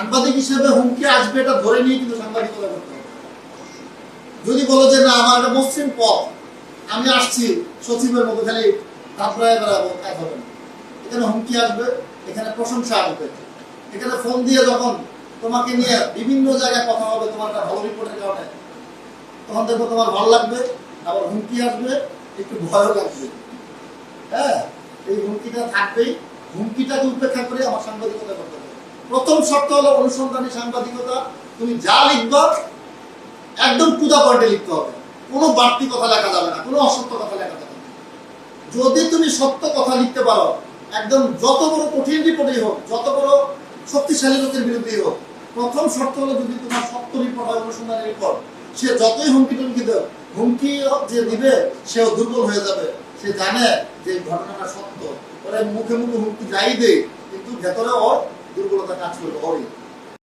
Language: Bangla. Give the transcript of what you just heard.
সাংবাদিক হিসেবে হুমকি আসবে এটা ধরে নিয়ে কিন্তু সাংবাদিকতা করতে হবে। যদি বলো যে না আমার একটা মসৃণ পথ, আমি আসছি সচিবের মতো খালি ধাপড়ায় বেড়াবো, কাজ হবে না। এখানে হুমকি আসবে, এখানে প্রশংসা আসবে, এখানে ফোন দিয়ে যখন তোমাকে নিয়ে বিভিন্ন জায়গায় কথা হবে তোমার একটা ভালো রিপোর্টের কারণে, তখন দেখবো তোমার ভালো লাগবে, আবার হুমকি আসবে, একটু ভয়ও লাগবে। হ্যাঁ, এই হুমকিটা থাকবেই। হুমকিটাকে উপেক্ষা করে আমার সাংবাদিকতা করতে হবে। প্রথম শর্ত হলো অনুসন্ধানী সাংবাদিকতা। তুমি যা লিখবা একদম টু দা পয়েন্টে লিখতে হবে, কোনো বাড়তি কথা লেখা যাবে না, কোনো অসত্য কথা লেখা যাবে না। যদি তুমি সত্য কথা লিখতে পারো, একদম যত বড় কঠিন রিপোর্টই হোক, যত বড় শক্তিশালী লোকের বিরুদ্ধেই হোক, প্রথম শর্ত হলো যদি তোমার সত্য রিপোর্ট হয়, অনুসন্ধানী রিপোর্ট, সে যতই হুমকি টুমকি দেয়, হুমকি যে দিবে সেও দুর্বল হয়ে যাবে। সে জানে যে ঘটনাটা সত্য, ওরা মুখে মুখে হুমকি যাই দেয়, কিন্তু ভেতরে ওর দুর্বলতা কাজ করবে ওরই।